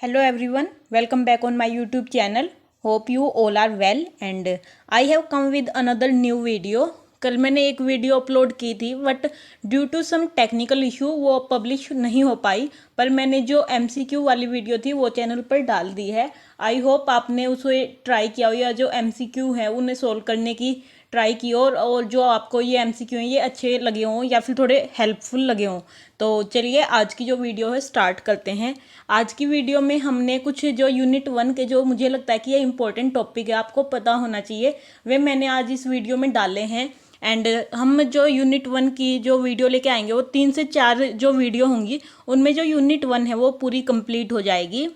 Hello everyone, welcome back on my YouTube channel. Hope you all are well and I have come with another new video. कल मैंने एक video upload की थी but due to some technical issue वो publish नहीं हो पाई, पर मैंने जो MCQ वाली वीडियो थी वो चैनल पर डाल दी है। आई होप आपने उसे ट्राई किया हो या जो MCQ है उन्हें सोल्व करने की ट्राई की हो और जो आपको ये MCQ हैं ये अच्छे लगे हों या फिर थोड़े हेल्पफुल लगे हों। तो चलिए आज की जो वीडियो है स्टार्ट करते हैं। आज की वीडियो में हमने कुछ जो यूनिट 1 के जो मुझे लगता है कि ये इंपॉर्टेंट टॉपिक है, आपको पता होना चाहिए, वे मैंने आज इस वीडियो में डाले हैं। एंड हम जो यूनिट 1 की जो वीडियो लेके आएंगे वो 3 से 4 जो वीडियो होंगी उनमें जो यूनिट 1 है वो पूरी कंप्लीट हो जाएगी।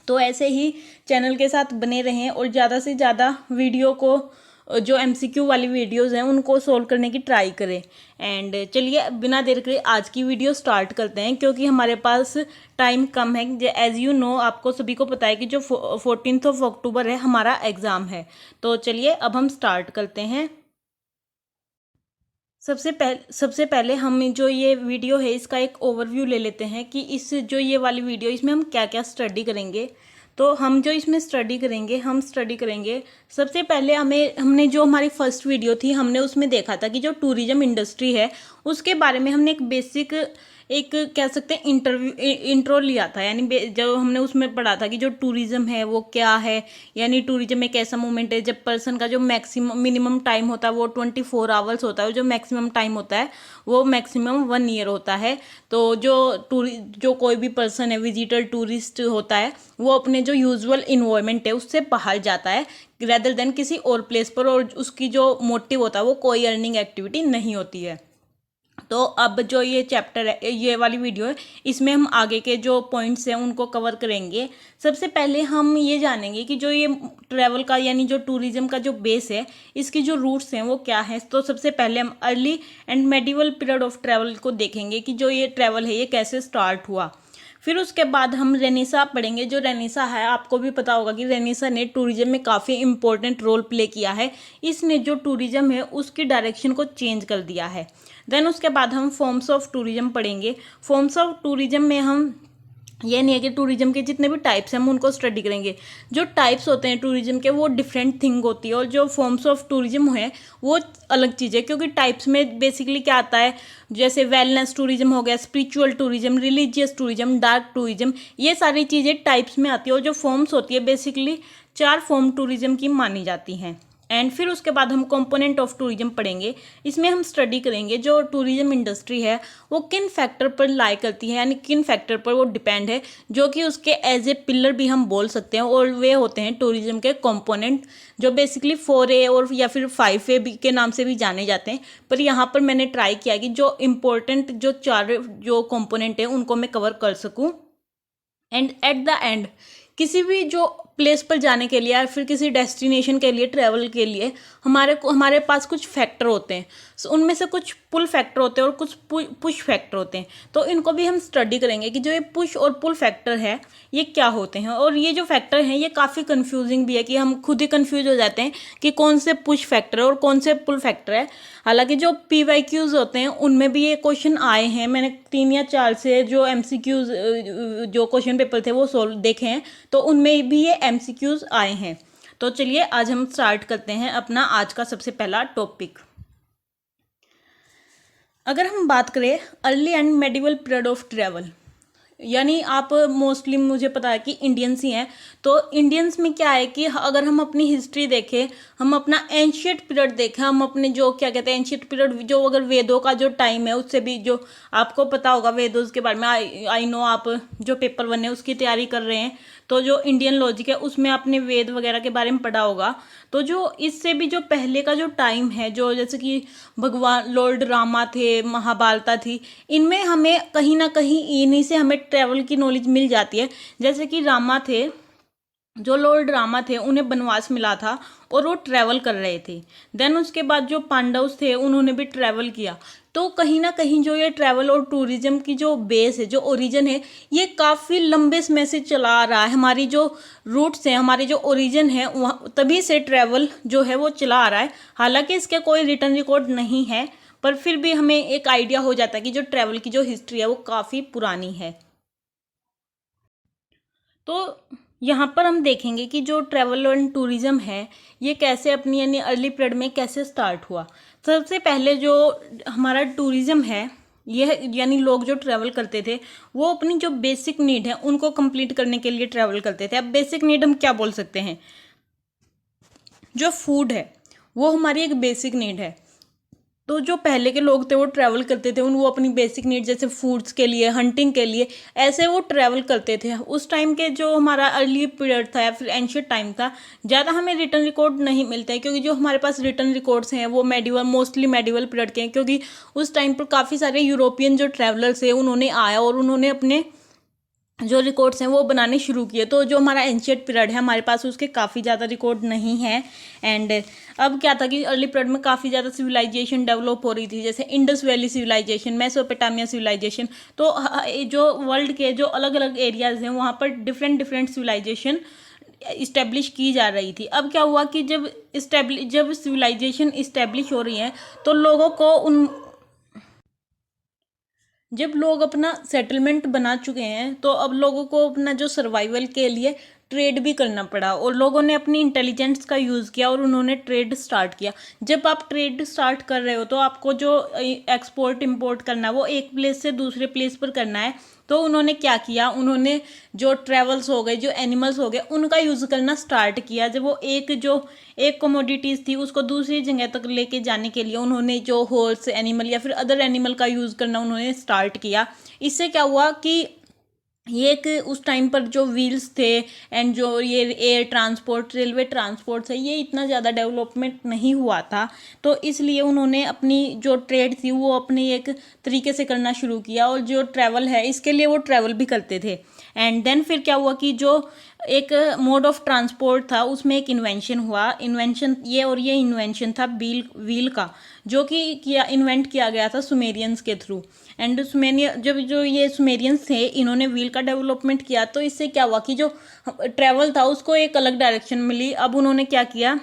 तो ऐसे ही चैनल के साथ बने रहें और ज़्यादा से ज़्यादा वीडियो को जो MCQ वाली वीडियोस हैं उनको सोल्व करने की ट्राई करें। एंड चलिए बिना देर करे आज की वीडियो स्टार्ट करते हैं, क्योंकि हमारे पास टाइम कम है। एज़ यू नो, आपको सभी को पता है कि जो 14 अक्टूबर है हमारा एग्ज़ाम है। तो चलिए अब हम स्टार्ट करते हैं। सबसे पहले हम जो ये वीडियो है इसका एक ओवरव्यू ले लेते हैं कि इस जो ये वाली वीडियो इसमें हम क्या क्या स्टडी करेंगे। तो हम जो इसमें स्टडी करेंगे सबसे पहले हमने जो हमारी फर्स्ट वीडियो थी हमने उसमें देखा था कि जो टूरिज्म इंडस्ट्री है उसके बारे में हमने एक बेसिक एक कह सकते हैं इंट्रो लिया था। यानी जो हमने उसमें पढ़ा था कि जो टूरिज्म है वो क्या है। यानी टूरिज्म एक ऐसा मूवमेंट है जब पर्सन का जो मिनिमम टाइम होता है वो 24 आवर्स होता है और जो मैक्सिमम टाइम होता है वो मैक्सिमम 1 ईयर होता है। तो जो कोई भी पर्सन है, विजिटर टूरिस्ट होता है, वो अपने जो यूजुअल इन्वायरमेंट है उससे बाहर जाता है रेदर देन किसी और प्लेस पर, और उसकी जो मोटिव होता है वो कोई अर्निंग एक्टिविटी नहीं होती है। तो अब जो ये चैप्टर है, ये वाली वीडियो है, इसमें हम आगे के जो पॉइंट्स हैं उनको कवर करेंगे। सबसे पहले हम ये जानेंगे कि जो ये ट्रैवल का यानी जो टूरिज्म का जो बेस है इसकी जो रूट्स हैं वो क्या है। तो सबसे पहले हम early and medieval period of travel को देखेंगे कि जो ये ट्रैवल है ये कैसे स्टार्ट हुआ। फिर उसके बाद हम रेनेसा पढ़ेंगे। जो रेनेसा है आपको भी पता होगा कि रेनेसा ने टूरिज्म में काफ़ी इंपॉर्टेंट रोल प्ले किया है। इसने जो टूरिज्म है उसकी डायरेक्शन को चेंज कर दिया है। देन उसके बाद हम फॉर्म्स ऑफ टूरिज्म पढ़ेंगे। फॉर्म्स ऑफ टूरिज्म में हम ये नहीं है कि टूरिज्म के जितने भी टाइप्स हैं हम उनको स्टडी करेंगे। जो टाइप्स होते हैं टूरिज्म के वो डिफरेंट थिंग होती है और जो फॉर्म्स ऑफ टूरिज्म है वो अलग चीज़ है, क्योंकि टाइप्स में बेसिकली क्या आता है, जैसे वेलनेस टूरिज्म हो गया, spiritual tourism, religious tourism, dark tourism, ये सारी चीज़ें टाइप्स में आती है। और जो फॉर्म्स होती है बेसिकली 4 फॉर्म टूरिज्म की मानी जाती हैं। एंड फिर उसके बाद हम कंपोनेंट ऑफ टूरिज्म पढ़ेंगे। इसमें हम स्टडी करेंगे जो टूरिज्म इंडस्ट्री है वो किन फैक्टर पर लाई करती है, यानी किन फैक्टर पर वो डिपेंड है, जो कि उसके एज ए पिलर भी हम बोल सकते हैं। और वे होते हैं टूरिज्म के कंपोनेंट, जो बेसिकली 4A और या फिर 5A भी के नाम से भी जाने जाते हैं। पर यहाँ पर मैंने ट्राई किया कि जो इम्पोर्टेंट जो 4 जो कंपोनेंट है उनको मैं कवर कर सकूँ। एंड एट द एंड किसी भी जो प्लेस पर जाने के लिए या फिर किसी डेस्टिनेशन के लिए, ट्रैवल के लिए हमारे पास कुछ फैक्टर होते हैं। उनमें से कुछ पुल फैक्टर होते हैं और कुछ पुश फैक्टर होते हैं। तो इनको भी हम स्टडी करेंगे कि जो ये पुश और पुल फैक्टर है ये क्या होते हैं। और ये जो फैक्टर हैं ये काफ़ी कंफ्यूजिंग भी है कि हम खुद ही कंफ्यूज हो जाते हैं कि कौन से पुश फैक्टर है और कौन से पुल फैक्टर है। हालांकि जो PYQs होते हैं उनमें भी ये क्वेश्चन आए हैं। मैंने 3 या 4 से जो MCQs जो क्वेश्चन पेपर थे वो सोल्व देखे हैं, तो उनमें भी ये MCQs आए हैं। तो चलिए आज हम स्टार्ट करते हैं अपना आज का सबसे पहला टॉपिक। अगर हम बात करें early and medieval period of travel, यानी आप मोस्टली मुझे पता है कि इंडियंस ही हैं। तो इंडियंस में क्या है कि अगर हम अपनी हिस्ट्री देखें, हम अपना एंशियंट पीरियड देखें, हम अपने जो क्या कहते हैं एंशियंट पीरियड, जो अगर वेदों का जो टाइम है उससे भी, जो आपको पता होगा वेदों के बारे में, आई नो आप जो पेपर 1 है उसकी तैयारी कर रहे हैं तो जो इंडियन लॉजिक है उसमें आपने वेद वगैरह के बारे में पढ़ा होगा। तो जो इससे भी जो पहले का जो टाइम है, जो जैसे कि भगवान लॉर्ड रामा थे, महाभारता थी, इनमें हमें कहीं ना कहीं इन्हीं से हमें ट्रैवल की नॉलेज मिल जाती है। जैसे कि रामा थे, जो लॉर्ड रामा थे उन्हें वनवास मिला था और वो ट्रैवल कर रहे थे। देन उसके बाद जो पांडवस थे उन्होंने भी ट्रैवल किया। तो कहीं ना कहीं जो ये ट्रैवल और टूरिज्म की जो बेस है, जो ओरिजिन है, ये काफ़ी लंबे समय से चला आ रहा है। हमारी जो रूट्स हैं, हमारी जो ओरिजिन है, तभी से ट्रैवल जो है वो चला आ रहा है। हालांकि इसके कोई रिटर्न रिकॉर्ड नहीं है, पर फिर भी हमें एक आइडिया हो जाता है कि जो ट्रैवल की जो हिस्ट्री है वो काफ़ी पुरानी है। तो यहाँ पर हम देखेंगे कि जो ट्रैवल एंड टूरिज़्म है ये कैसे अपनी यानी अर्ली पीरियड में कैसे स्टार्ट हुआ। सबसे पहले जो हमारा टूरिज़्म है यह यानी लोग जो ट्रैवल करते थे वो अपनी जो बेसिक नीड है उनको कंप्लीट करने के लिए ट्रैवल करते थे। अब बेसिक नीड हम क्या बोल सकते हैं, जो फूड है वो हमारी एक बेसिक नीड है। तो जो पहले के लोग थे वो ट्रैवल करते थे वो अपनी बेसिक नीड जैसे फूड्स के लिए, हंटिंग के लिए, ऐसे वो ट्रैवल करते थे। उस टाइम के जो हमारा अर्ली पीरियड था या फिर एंशियंट टाइम था, ज़्यादा हमें रिटर्न रिकॉर्ड नहीं मिलता है क्योंकि जो हमारे पास रिटर्न रिकॉर्ड्स हैं वो मोस्टली मेडिवल पीरियड के हैं, क्योंकि उस टाइम पर काफ़ी सारे यूरोपियन जो ट्रैवलर्स हैं उन्होंने आया और उन्होंने अपने जो रिकॉर्ड्स हैं वो बनाने शुरू किए। तो जो हमारा एंशियंट पीरियड है हमारे पास उसके काफ़ी ज़्यादा रिकॉर्ड नहीं है। एंड अब क्या था कि अर्ली पीरियड में काफ़ी ज़्यादा सिविलाइजेशन डेवलप हो रही थी, जैसे Indus valley civilisation, Mesopotamia civilisation. तो जो वर्ल्ड के जो अलग अलग एरियाज़ हैं वहाँ पर डिफरेंट डिफरेंट सिविलाइजेशन इस्टेब्लिश की जा रही थी। अब क्या हुआ कि जब सिविलाइजेशन इस्टेब्लिश हो रही है तो जब लोग अपना सेटलमेंट बना चुके हैं तो अब लोगों को अपना जो सर्वाइवल के लिए ट्रेड भी करना पड़ा और लोगों ने अपनी इंटेलिजेंस का यूज़ किया और उन्होंने ट्रेड स्टार्ट किया। जब आप ट्रेड स्टार्ट कर रहे हो तो आपको जो एक्सपोर्ट इंपोर्ट करना है वो एक प्लेस से दूसरे प्लेस पर करना है। तो उन्होंने क्या किया, उन्होंने जो ट्रेवल्स हो गए, जो एनिमल्स हो गए, उनका यूज़ करना स्टार्ट किया। जब वो एक कमोडिटीज़ थी उसको दूसरी जगह तक लेके जाने के लिए उन्होंने जो हॉर्स एनिमल या फिर अदर एनिमल का यूज़ करना उन्होंने स्टार्ट किया। इससे क्या हुआ कि ये एक उस टाइम पर जो व्हील्स थे एंड जो ये एयर ट्रांसपोर्ट, रेलवे ट्रांसपोर्ट है, ये इतना ज़्यादा डेवलपमेंट नहीं हुआ था। तो इसलिए उन्होंने अपनी जो ट्रेड थी वो अपनी एक तरीके से करना शुरू किया और जो ट्रैवल है इसके लिए वो ट्रैवल भी करते थे। एंड देन फिर क्या हुआ कि जो एक मोड ऑफ ट्रांसपोर्ट था उसमें एक इन्वेंशन हुआ। ये इन्वेंशन था व्हील का, जो कि इन्वेंट किया गया था सुमेरियंस के थ्रू। एंड जब जो ये सुमेरियंस थे इन्होंने व्हील का डेवलपमेंट किया तो इससे क्या हुआ कि जो ट्रैवल था उसको एक अलग डायरेक्शन मिली। अब उन्होंने क्या किया,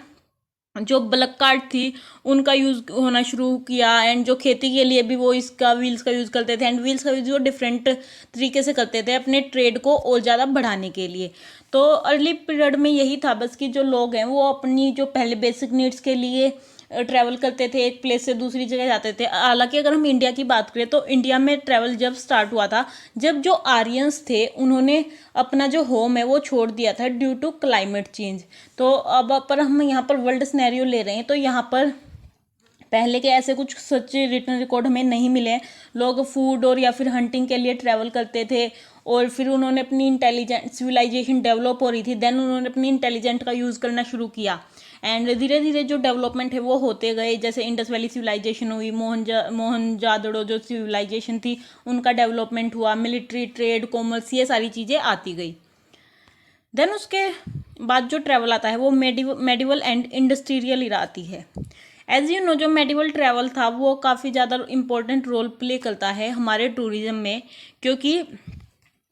जो बलक कार्ट थी उनका यूज़ होना शुरू किया एंड जो खेती के लिए भी वो इसका व्हील्स का यूज़ करते थे। एंड व्हील्स का यूज़ वो डिफरेंट तरीके से करते थे अपने ट्रेड को और ज़्यादा बढ़ाने के लिए। तो अर्ली पीरियड में यही था बस कि जो लोग हैं वो अपनी जो पहले बेसिक नीड्स के लिए ट्रैवल करते थे, एक प्लेस से दूसरी जगह जाते थे। हालांकि अगर हम इंडिया की बात करें तो इंडिया में ट्रैवल जब स्टार्ट हुआ था जब जो आर्यंस थे उन्होंने अपना जो होम है वो छोड़ दिया था ड्यू टू क्लाइमेट चेंज। तो अब पर हम यहाँ पर वर्ल्ड सिनेरियो ले रहे हैं तो यहाँ पर पहले के ऐसे कुछ सच्चे रिटर्न रिकॉर्ड हमें नहीं मिले हैं। लोग फूड और या फिर हंटिंग के लिए ट्रैवल करते थे और फिर उन्होंने अपनी इंटेलिजेंट सिविलाइजेशन डेवलप हो रही थी, देन उन्होंने अपनी इंटेलिजेंट का यूज़ करना शुरू किया। एंड धीरे धीरे जो डेवलपमेंट है वो होते गए, जैसे इंडस वैली सिविलाइजेशन हुई, मोहनजादड़ो जो सिविलाइजेशन थी उनका डेवलपमेंट हुआ, मिलिट्री, ट्रेड, कॉमर्स, ये सारी चीज़ें आती गई। देन उसके बाद जो ट्रैवल आता है वो मेडिवल एंड इंडस्ट्रियल इरा आती है। एज यू नो जो मेडिवल ट्रैवल था वो काफ़ी ज़्यादा इंपॉर्टेंट रोल प्ले करता है हमारे टूरिज़्म में, क्योंकि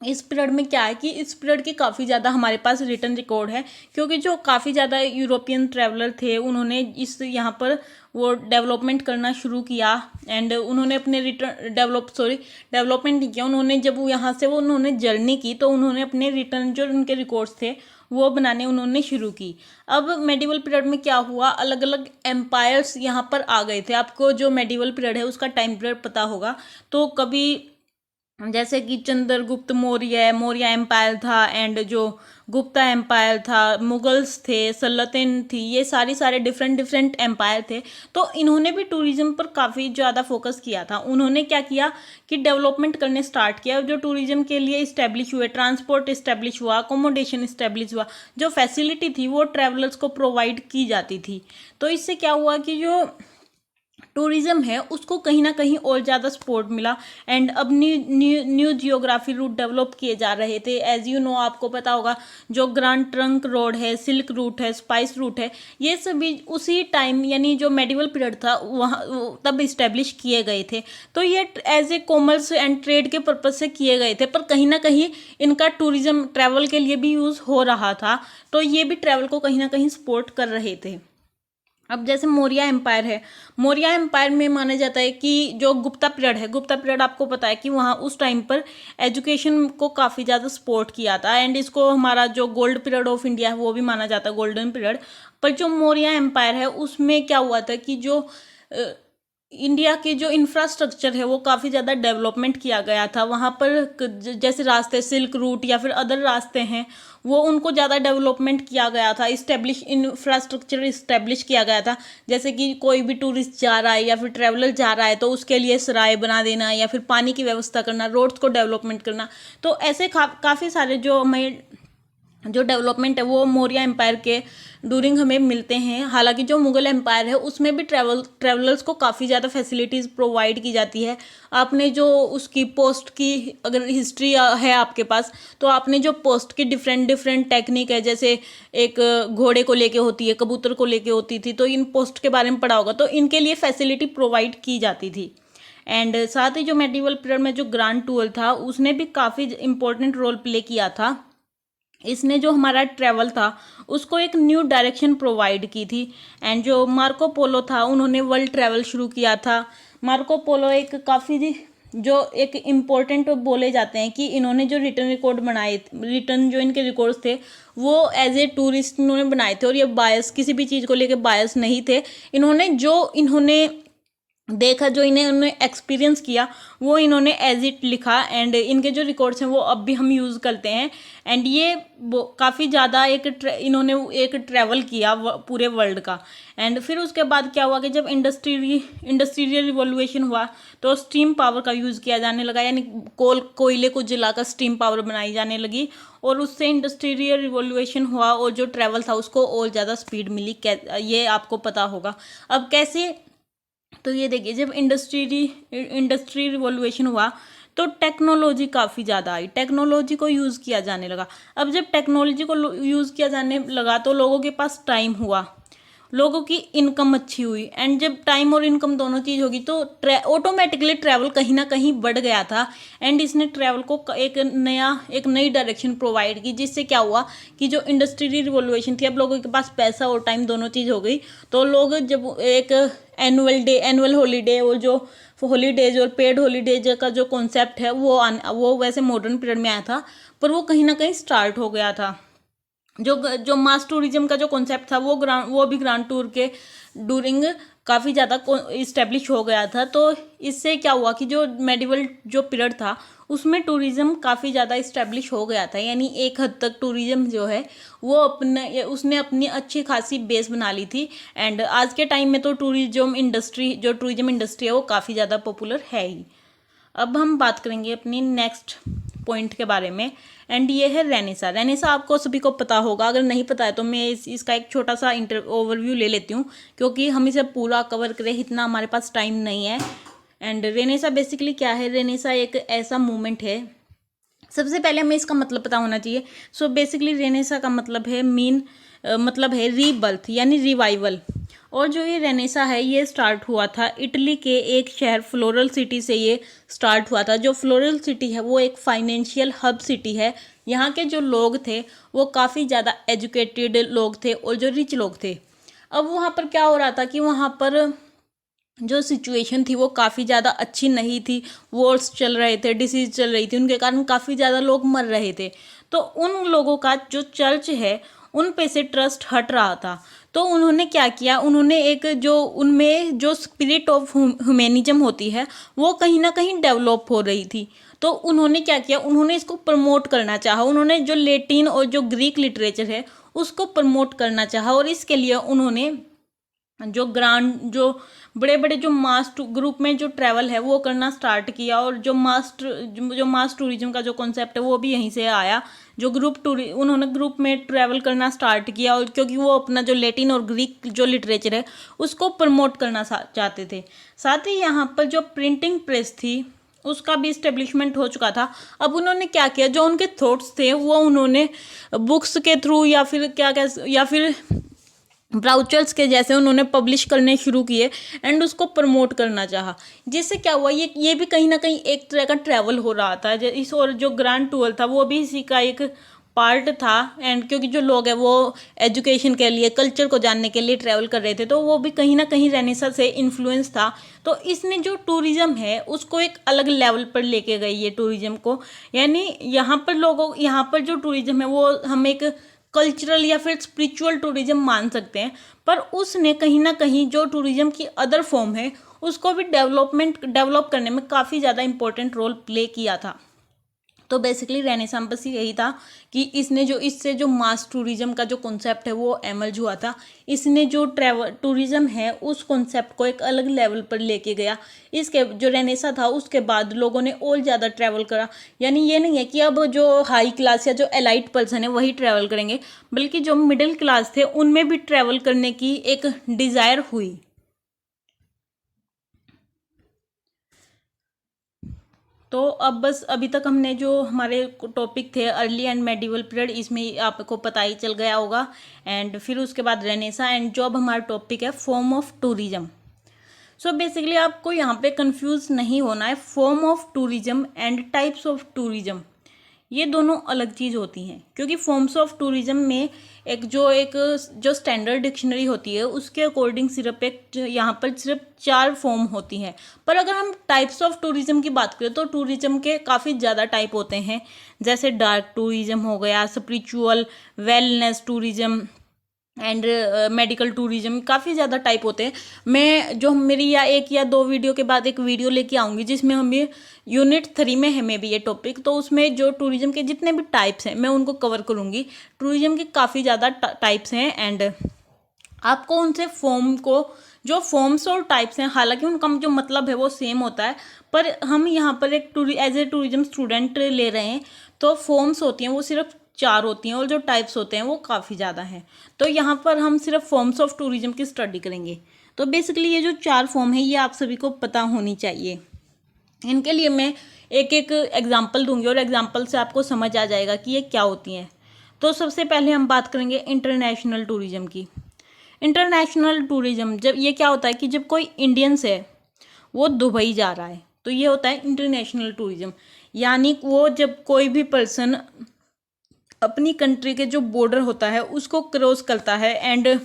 इस पीरियड में क्या है कि इस पीरियड की काफ़ी ज़्यादा हमारे पास रिटर्न रिकॉर्ड है, क्योंकि जो काफ़ी ज़्यादा यूरोपियन ट्रैवलर थे उन्होंने इस यहाँ पर वो डेवलपमेंट करना शुरू किया एंड उन्होंने अपने डेवलपमेंट नहीं किया। उन्होंने जब यहाँ से वो उन्होंने जर्नी की तो उन्होंने अपने रिटर्न जो उनके रिकॉर्ड्स थे वो बनाने उन्होंने शुरू की। अब मेडिवल पीरियड में क्या हुआ, अलग अलग एम्पायर्स यहाँ पर आ गए थे। आपको जो मेडिवल पीरियड है उसका टाइम पीरियड पता होगा, तो कभी जैसे कि चंद्रगुप्त मौर्य एम्पायर था एंड जो गुप्ता एम्पायर था, मुगल्स थे, सल्तनत थी, ये सारे डिफरेंट एम्पायर थे। तो इन्होंने भी टूरिज्म पर काफ़ी ज़्यादा फोकस किया था। उन्होंने क्या किया कि डेवलपमेंट करने स्टार्ट किया, जो टूरिज्म के लिए इस्टेब्लिश हुए, ट्रांसपोर्ट इस्टेब्लिश हुआ, अकोमोडेशन इस्टेब्लिश हुआ, जो फैसिलिटी थी वो ट्रैवलर्स को प्रोवाइड की जाती थी। तो इससे क्या हुआ कि जो टूरिज़्म है उसको कहीं ना कहीं और ज़्यादा सपोर्ट मिला एंड अब न्यू जियोग्राफी रूट डेवलप किए जा रहे थे। एज यू नो आपको पता होगा जो ग्रांड ट्रंक रोड है, सिल्क रूट है, स्पाइस रूट है, ये सभी उसी टाइम यानी जो मेडिवल पीरियड था वहाँ तब इस्टेब्लिश किए गए थे। तो ये as a commerce and trade के पर्पज़ से किए गए थे, पर कहीं ना कहीं इनका टूरिज़्म ट्रैवल के लिए भी यूज़ हो रहा था, तो ये भी ट्रैवल को कहीं ना कहीं सपोर्ट कर रहे थे। अब जैसे मौर्य एम्पायर है, मौर्य एम्पायर में माना जाता है कि जो गुप्ता पीरियड है, गुप्ता पीरियड आपको पता है कि वहाँ उस टाइम पर एजुकेशन को काफ़ी ज़्यादा सपोर्ट किया था, एंड इसको हमारा जो गोल्ड पीरियड ऑफ इंडिया है वो भी माना जाता है, गोल्डन पीरियड। पर जो मौर्य एम्पायर है उसमें क्या हुआ था कि जो इंडिया के जो इंफ्रास्ट्रक्चर है वो काफ़ी ज़्यादा डेवलपमेंट किया गया था वहाँ पर। जैसे रास्ते, सिल्क रूट या फिर अदर रास्ते हैं, वो उनको ज़्यादा डेवलपमेंट किया गया था, इंफ्रास्ट्रक्चर इस्टेब्लिश किया गया था। जैसे कि कोई भी टूरिस्ट जा रहा है या फिर ट्रैवलर जा रहा है तो उसके लिए सराय बना देना, या फिर पानी की व्यवस्था करना, रोड्स को डेवलपमेंट करना। तो ऐसे काफ़ी सारे जो डेवलपमेंट है वो मौर्य एम्पायर के ड्यूरिंग हमें मिलते हैं। हालांकि जो मुगल एम्पायर है उसमें भी ट्रैवलर्स को काफ़ी ज़्यादा फैसिलिटीज़ प्रोवाइड की जाती है। आपने जो उसकी पोस्ट की अगर हिस्ट्री है आपके पास, तो आपने जो पोस्ट की डिफरेंट टेक्निक है, जैसे एक घोड़े को लेके होती है, कबूतर को लेके होती थी, तो इन पोस्ट के बारे में पढ़ा होगा। तो इनके लिए फैसिलिटी प्रोवाइड की जाती थी। एंड साथ ही जो मेडिवल पीरियड में जो ग्रांड टूर था उसने भी काफ़ी इंपॉर्टेंट रोल प्ले किया था। इसने जो हमारा ट्रैवल था उसको एक न्यू डायरेक्शन प्रोवाइड की थी। एंड जो मार्को पोलो था उन्होंने वर्ल्ड ट्रैवल शुरू किया था। मार्को पोलो एक काफ़ी जो एक इम्पोर्टेंट बोले जाते हैं कि इन्होंने जो रिटर्न रिकॉर्ड बनाए, रिटर्न जो इनके रिकॉर्ड्स थे वो एज ए टूरिस्ट इन्होंने बनाए थे, और ये बायस किसी भी चीज़ को लेके बायस नहीं थे। इन्होंने देखा, जो इन्होंने एक्सपीरियंस किया वो इन्होंने एज इट लिखा। एंड इनके जो रिकॉर्ड्स हैं वो अब भी हम यूज़ करते हैं। एंड ये काफ़ी ज़्यादा इन्होंने एक ट्रैवल किया पूरे वर्ल्ड का। एंड फिर उसके बाद क्या हुआ कि जब इंडस्ट्रियल रिवोल्यूशन हुआ तो स्टीम पावर का यूज़ किया जाने लगा, यानी कोयले को जलाकर स्टीम पावर बनाई जाने लगी, और उससे इंडस्ट्रियल रिवोल्यूशन हुआ और जो ट्रैवल था उसको और ज़्यादा स्पीड मिली। ये आपको पता होगा। अब कैसे, तो ये देखिए, जब इंडस्ट्री रिवोल्यूशन हुआ तो टेक्नोलॉजी काफ़ी ज़्यादा आई, टेक्नोलॉजी को यूज़ किया जाने लगा। अब जब टेक्नोलॉजी को यूज़ किया जाने लगा तो लोगों के पास टाइम हुआ, लोगों की इनकम अच्छी हुई। एंड जब टाइम और इनकम दोनों चीज़ होगी तो ऑटोमेटिकली ट्रैवल कहीं ना कहीं बढ़ गया था। एंड इसने ट्रैवल को एक नई डायरेक्शन प्रोवाइड की, जिससे क्या हुआ कि जो इंडस्ट्रियल रिवोल्यूशन थी, अब लोगों के पास पैसा और टाइम दोनों चीज़ हो गई। तो लोग जब एक एनुअल हॉलीडे और जो हॉलीडेज और पेड हॉलीडेज का जो कॉन्सेप्ट है वो वैसे मॉडर्न पीरियड में आया था, पर वो कहीं ना कहीं स्टार्ट हो गया था। जो मास टूरिज्म का जो कॉन्सेप्ट था वो भी ग्रांड टूर के ड्यूरिंग काफ़ी ज़्यादा इस्टेब्लिश हो गया था। तो इससे क्या हुआ कि जो मेडिवल जो पीरियड था उसमें टूरिज़्म काफ़ी ज़्यादा इस्टेब्लिश हो गया था, यानी एक हद तक टूरिज़्म जो है वो उसने अपनी अच्छी खासी बेस बना ली थी। एंड आज के टाइम में तो टूरिज़्म इंडस्ट्री है वो काफ़ी ज़्यादा पॉपुलर है ही। अब हम बात करेंगे अपनी नेक्स्ट पॉइंट के बारे में, एंड ये है रेनेसा। रेनेसा आपको सभी को पता होगा, अगर नहीं पता है तो मैं इसका एक छोटा सा ओवरव्यू ले लेती हूँ, क्योंकि हम इसे पूरा कवर करें इतना हमारे पास टाइम नहीं है। एंड रेनेसा बेसिकली क्या है, रेनेसा एक ऐसा मूवमेंट है, सबसे पहले हमें इसका मतलब पता होना चाहिए। सो बेसिकली रेनेसा का मतलब है रीबर्थ यानी रिवाइवल। और जो ये रेनेसा है ये स्टार्ट हुआ था इटली के एक शहर फ्लोरल सिटी से ये स्टार्ट हुआ था। जो फ्लोरल सिटी है वो एक फाइनेंशियल हब सिटी है। यहाँ के जो लोग थे वो काफ़ी ज़्यादा एजुकेटेड लोग थे और जो रिच लोग थे। अब वहाँ पर क्या हो रहा था कि वहाँ पर जो सिचुएशन थी वो काफ़ी ज़्यादा अच्छी नहीं थी, वॉर्स चल रहे थे, डिसीज़ चल रही थी, उनके कारण काफ़ी ज़्यादा लोग मर रहे थे। तो उन लोगों का जो चर्च है उन पे से ट्रस्ट हट रहा था। तो उन्होंने क्या किया, उन्होंने एक जो उनमें जो स्पिरिट ऑफ ह्यूमैनिज्म होती है वो कहीं ना कहीं डेवलप हो रही थी। तो उन्होंने क्या किया, उन्होंने इसको प्रमोट करना चाहा। उन्होंने जो लैटिन और जो ग्रीक लिटरेचर है उसको प्रमोट करना चाहा, और इसके लिए उन्होंने जो बड़े बड़े जो मास ग्रुप में जो ट्रैवल है वो करना स्टार्ट किया। और जो मास टूरिज्म का जो कॉन्सेप्ट है वो भी यहीं से आया। जो उन्होंने ग्रुप में ट्रैवल करना स्टार्ट किया, और क्योंकि वो अपना जो लैटिन और ग्रीक जो लिटरेचर है उसको प्रमोट करना चाहते थे। साथ ही यहाँ पर जो प्रिंटिंग प्रेस थी उसका भी इस्टेब्लिशमेंट हो चुका था। अब उन्होंने क्या किया, जो उनके थॉट्स थे वो उन्होंने बुक्स के थ्रू या फिर ब्राउचर्स के जैसे उन्होंने पब्लिश करने शुरू किए एंड उसको प्रमोट करना चाहा। जिससे क्या हुआ, ये भी कहीं ना कहीं एक तरह का ट्रैवल हो रहा था। और जो ग्रैंड टूर था वो भी इसी का एक पार्ट था। एंड क्योंकि जो लोग हैं वो एजुकेशन के लिए, कल्चर को जानने के लिए ट्रैवल कर रहे थे, तो वो भी कहीं ना कहीं रेनेसां से इन्फ्लुएंस था। तो इसने जो टूरिज्म है उसको एक अलग लेवल पर लेके गई है टूरिज्म को। यानी यहाँ पर जो टूरिज्म है वो हम एक कल्चरल या फिर स्पिरिचुअल टूरिज्म मान सकते हैं। पर उसने कहीं ना कहीं जो टूरिज्म की अदर फॉर्म है उसको भी डेवलप करने में काफ़ी ज़्यादा इंपॉर्टेंट रोल प्ले किया था। तो बेसिकली रेनेसां बस यही था कि इससे जो मास टूरिज्म का जो कॉन्सेप्ट है वो एमर्ज हुआ था। इसने जो ट्रैवल टूरिज्म है उस कॉन्सेप्ट को एक अलग लेवल पर लेके गया। इसके जो रेनेसां था उसके बाद लोगों ने और ज़्यादा ट्रैवल करा। यानी ये नहीं है कि अब जो हाई क्लास या जो एलाइट पर्सन है वही ट्रैवल करेंगे, बल्कि जो मिडिल क्लास थे उनमें भी ट्रैवल करने की एक डिज़ायर हुई। तो अब बस अभी तक हमने जो हमारे टॉपिक थे अर्ली एंड मेडिवल पीरियड, इसमें आपको पता ही चल गया होगा। एंड फिर उसके बाद रेनेसां, एंड जो अब हमारा टॉपिक है form of tourism. So basically आपको यहाँ पे कंफ्यूज नहीं होना है। Form of tourism and types of tourism ये दोनों अलग चीज़ होती हैं, क्योंकि फॉर्म्स ऑफ टूरिज्म में एक जो स्टैंडर्ड डिक्शनरी होती है उसके अकॉर्डिंग यहाँ पर सिर्फ 4 फॉर्म होती हैं। पर अगर हम टाइप्स ऑफ टूरिज्म की बात करें तो टूरिज्म के काफ़ी ज़्यादा टाइप होते हैं। जैसे डार्क टूरिज्म हो गया, spiritual, wellness tourism and medical tourism, काफ़ी ज़्यादा टाइप होते हैं। मैं जो मेरी या 1 या 2 वीडियो के बाद एक वीडियो लेके आऊँगी जिसमें हम ये यूनिट 3 में है मे भी ये टॉपिक, तो उसमें जो टूरिज्म के जितने भी टाइप्स हैं मैं उनको कवर करूँगी। टूरिज्म के काफ़ी ज़्यादा टाइप्स हैं एंड आपको उनसे जो फॉर्म्स और टाइप्स हैं, हालांकि उनका जो मतलब है वो सेम होता है, पर हम यहाँ पर एक एज ए टूरिज्म स्टूडेंट ले रहे हैं, तो फॉर्म्स होती हैं वो सिर्फ 4 होती हैं और जो टाइप्स होते हैं वो काफ़ी ज़्यादा हैं। तो यहाँ पर हम सिर्फ फॉर्म्स ऑफ टूरिज्म की स्टडी करेंगे। तो बेसिकली ये जो 4 फॉर्म है ये आप सभी को पता होनी चाहिए। इनके लिए मैं एक एक एग्जाम्पल दूंगी और एग्जाम्पल से आपको समझ आ जाएगा कि ये क्या होती हैं। तो सबसे पहले हम बात करेंगे इंटरनेशनल टूरिज्म की। इंटरनेशनल टूरिज्म जब ये क्या होता है कि जब कोई इंडियंस है वो दुबई जा रहा है तो ये होता है इंटरनेशनल टूरिज्म। यानी वो जब कोई भी पर्सन अपनी कंट्री के जो बॉर्डर होता है उसको क्रॉस करता है, एंड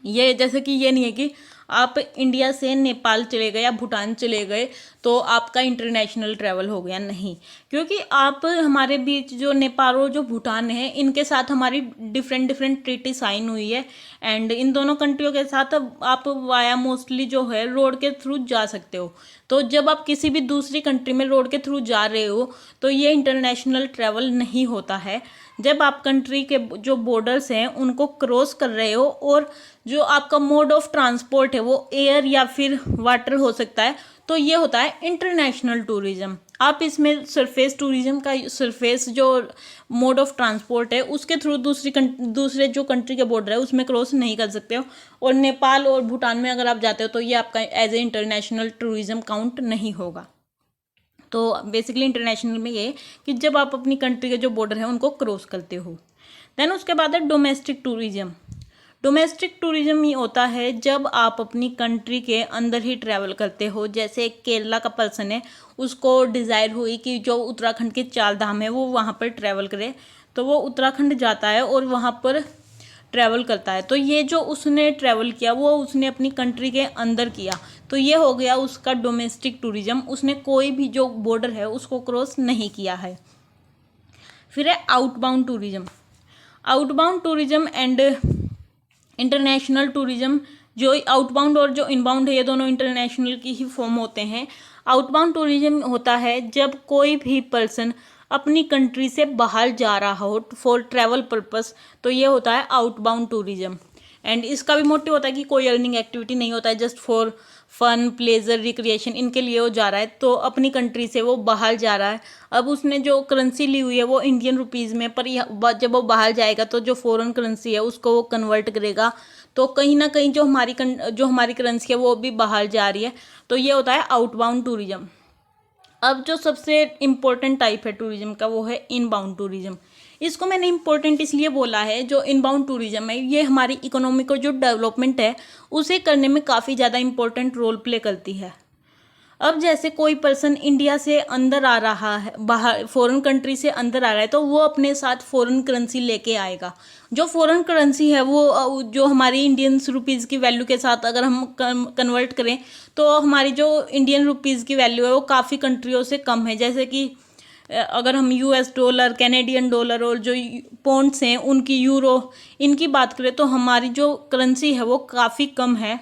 ये जैसे कि ये नहीं है कि आप इंडिया से नेपाल चले गए या भूटान चले गए तो आपका इंटरनेशनल ट्रैवल हो गया, नहीं। क्योंकि आप हमारे बीच जो नेपाल और जो भूटान है इनके साथ हमारी डिफरेंट ट्रीटी साइन हुई है, एंड इन दोनों कंट्रियों के साथ आप वाया मोस्टली जो है रोड के थ्रू जा सकते हो। तो जब आप किसी भी दूसरी कंट्री में रोड के थ्रू जा रहे हो तो ये इंटरनेशनल ट्रैवल नहीं होता है। जब आप कंट्री के जो बॉर्डर्स हैं उनको क्रॉस कर रहे हो और जो आपका मोड ऑफ ट्रांसपोर्ट है वो एयर या फिर वाटर हो सकता है, तो ये होता है इंटरनेशनल टूरिज्म। आप इसमें सरफेस जो मोड ऑफ ट्रांसपोर्ट है उसके थ्रू दूसरे जो कंट्री के बॉर्डर है उसमें क्रॉस नहीं कर सकते हो। और नेपाल और भूटान में अगर आप जाते हो तो ये आपका as a international tourism count नहीं होगा। तो बेसिकली इंटरनेशनल में ये कि जब आप अपनी कंट्री के जो बॉर्डर है उनको क्रॉस करते हो। देन उसके बाद है डोमेस्टिक टूरिज्म। डोमेस्टिक टूरिज्म ये होता है जब आप अपनी कंट्री के अंदर ही ट्रैवल करते हो। जैसे केरला का पर्सन है उसको डिज़ायर हुई कि जो उत्तराखंड के 4 धाम है वो वहाँ पर ट्रैवल करे, तो वो उत्तराखंड जाता है और वहाँ पर ट्रैवल करता है। तो ये जो उसने ट्रैवल किया वो उसने अपनी कंट्री के अंदर किया, तो ये हो गया उसका डोमेस्टिक टूरिज्म। उसने कोई भी जो बॉर्डर है उसको क्रॉस नहीं किया है। फिर है outbound tourism. Outbound tourism and international tourism, जो आउटबाउंड और जो इनबाउंड है ये दोनों इंटरनेशनल की ही फॉर्म होते हैं। आउटबाउंड टूरिज्म होता है जब कोई भी पर्सन अपनी कंट्री से बाहर जा रहा हो फॉर ट्रैवल पर्पस, तो ये होता है आउटबाउंड टूरिज्म। एंड इसका भी मोटिव होता है कि कोई अर्निंग एक्टिविटी नहीं होता है, just for fun, pleasure, recreation, इनके लिए वो जा रहा है। तो अपनी कंट्री से वो बाहर जा रहा है। अब उसने जो करेंसी ली हुई है वो इंडियन रुपीज़ में, पर जब वो बाहर जाएगा तो जो फॉरेन करेंसी है उसको वो कन्वर्ट करेगा। तो कहीं ना कहीं जो हमारी करेंसी है वो भी बाहर जा रही है। तो ये होता है आउटबाउंड टूरिज्म। अब जो सबसे इम्पोर्टेंट टाइप है टूरिज्म का वो है इनबाउंड टूरिज्म। इसको मैंने इम्पोर्टेंट इसलिए बोला है, जो इनबाउंड टूरिज्म है ये हमारी इकोनॉमी को जो डेवलपमेंट है उसे करने में काफ़ी ज़्यादा इम्पोर्टेंट रोल प्ले करती है। अब जैसे कोई पर्सन इंडिया से अंदर आ रहा है, बाहर फॉरेन कंट्री से अंदर आ रहा है, तो वो अपने साथ फॉरेन करेंसी लेके आएगा। जो फॉरेन करेंसी है वो जो हमारी इंडियन रुपीज़ की वैल्यू के साथ अगर हम कन्वर्ट करें तो हमारी जो इंडियन रुपीज़ की वैल्यू है वो काफ़ी कंट्रियों से कम है। जैसे कि अगर हम यूएस डॉलर, कैनेडियन डॉलर और जो पॉन्ड्स हैं उनकी, यूरो, इनकी बात करें तो हमारी जो करेंसी है वो काफ़ी कम है।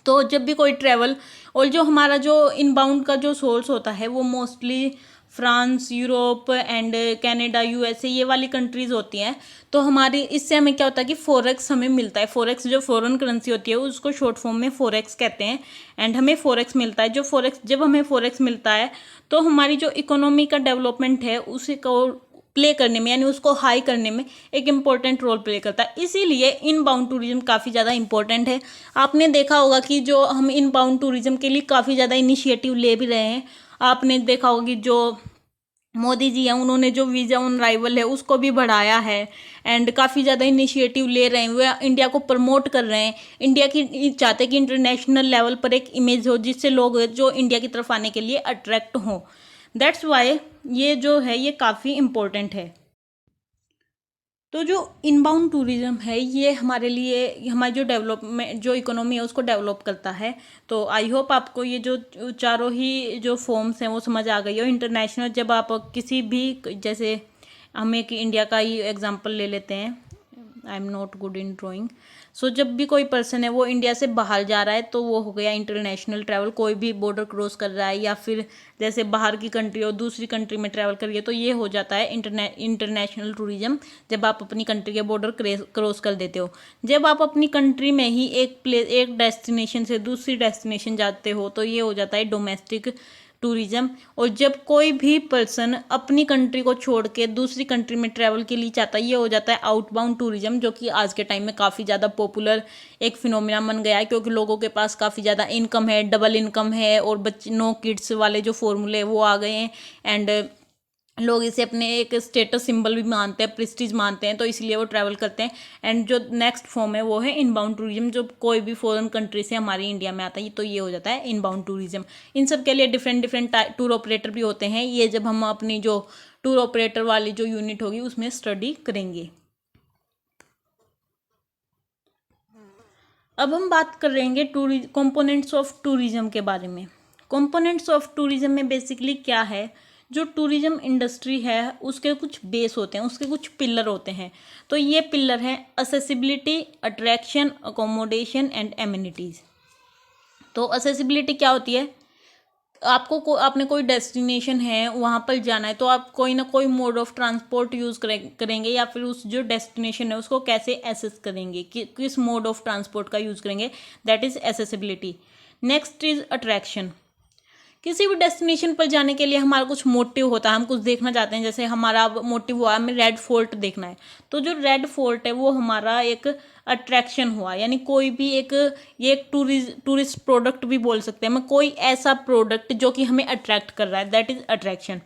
तो जब भी कोई ट्रैवल, और जो हमारा जो इनबाउंड का जो सोर्स होता है वो mostly France, Europe and Canada, USA, ये वाली कंट्रीज़ होती हैं। तो हमारी इससे हमें क्या होता है कि फॉरेक्स हमें मिलता है। फॉरेक्स जो फॉरेन करेंसी होती है उसको शॉर्ट फॉर्म में फॉरेक्स कहते हैं, एंड हमें फॉरेक्स मिलता है। जो फॉरेक्स, जब हमें फॉरेक्स मिलता है तो हमारी जो इकोनॉमी का डेवलपमेंट है उसी को प्ले करने में, यानी उसको हाई करने में एक इम्पॉर्टेंट रोल प्ले करता है। इसीलिए इनबाउंड टूरिज्म काफ़ी ज़्यादा इंपॉर्टेंट है। आपने देखा होगा कि जो हम इनबाउंड टूरिज्म के लिए काफ़ी ज़्यादा इनिशिएटिव ले भी रहे हैं। आपने देखा होगा कि जो मोदी जी हैं उन्होंने जो वीज़ा ऑन अराइवल है उसको भी बढ़ाया है, एंड काफ़ी ज़्यादा इनिशिएटिव ले रहे हैं। वे इंडिया को प्रमोट कर रहे हैं। इंडिया की चाहते हैं कि इंटरनेशनल लेवल पर एक इमेज हो जिससे लोग जो इंडिया की तरफ आने के लिए अट्रैक्ट हों। दैट्स वाई ये जो है ये काफ़ी इम्पोर्टेंट है। तो जो इनबाउंड टूरिज्म है ये हमारे लिए, हमारी जो डेवलपमेंट, जो इकोनॉमी है उसको डेवलप करता है। तो आई होप आपको ये जो चारों ही जो फॉर्म्स हैं वो समझ आ गई हो। इंटरनेशनल, जब आप किसी भी, जैसे हम एक इंडिया का ही एग्जांपल ले लेते हैं, I am not good in drawing. So जब भी कोई पर्सन है वो इंडिया से बाहर जा रहा है तो वो हो गया इंटरनेशनल ट्रैवल। कोई भी बॉर्डर क्रॉस कर रहा है या फिर जैसे बाहर की कंट्री और दूसरी कंट्री में ट्रैवल करिए तो ये हो जाता है इंटरनेशनल टूरिज्म, जब आप अपनी कंट्री के बॉर्डर क्रॉस कर देते हो। जब आप अपनी कंट्री में ही एक डेस्टिनेशन से दूसरी डेस्टिनेशन जाते हो तो ये हो जाता है डोमेस्टिक टूरिज्म। और जब कोई भी पर्सन अपनी कंट्री को छोड़ के दूसरी कंट्री में ट्रैवल के लिए चाहता है ये हो जाता है आउटबाउंड टूरिज्म, जो कि आज के टाइम में काफ़ी ज़्यादा पॉपुलर एक फिनोमिना बन गया है, क्योंकि लोगों के पास काफ़ी ज़्यादा इनकम है, डबल इनकम है, और बच्चे नो किड्स वाले जो फॉर्मूले वो आ गए हैं, एंड लोग इसे अपने एक स्टेटस सिंबल भी मानते हैं, प्रेस्टीज मानते हैं, तो इसलिए वो ट्रैवल करते हैं। एंड जो नेक्स्ट फॉर्म है वो है इनबाउंड टूरिज्म, जो कोई भी फॉरेन कंट्री से हमारी इंडिया में आता है तो ये हो जाता है इनबाउंड टूरिज्म। इन सब के लिए डिफरेंट डिफरेंट टूर ऑपरेटर भी होते हैं। ये जब हम अपनी जो टूर ऑपरेटर वाली जो यूनिट होगी उसमें स्टडी करेंगे। अब हम बात करेंगे कंपोनेंट्स ऑफ टूरिज्म के बारे में। कंपोनेंट्स ऑफ टूरिज्म में बेसिकली क्या है, जो टूरिज्म इंडस्ट्री है उसके कुछ बेस होते हैं, उसके कुछ पिलर होते हैं। तो ये पिलर हैं accessibility, attraction, accommodation and amenities. तो असेसिबिलिटी क्या होती है, आपने कोई डेस्टिनेशन है वहाँ पर जाना है तो आप कोई ना कोई मोड ऑफ ट्रांसपोर्ट यूज़ करेंगे, या फिर उस जो डेस्टिनेशन है उसको कैसे एसेस करेंगे, किस मोड ऑफ ट्रांसपोर्ट का यूज़ करेंगे, that is accessibility. Next is attraction. किसी भी डेस्टिनेशन पर जाने के लिए हमारा कुछ मोटिव होता है, हम कुछ देखना चाहते हैं। जैसे हमारा मोटिव हुआ हमें रेड फोर्ट देखना है, तो जो रेड फोर्ट है वो हमारा एक अट्रैक्शन हुआ, यानी कोई भी एक, ये एक टूरिस्ट प्रोडक्ट भी बोल सकते हैं हम, कोई ऐसा प्रोडक्ट जो कि हमें अट्रैक्ट कर रहा है, that is attraction.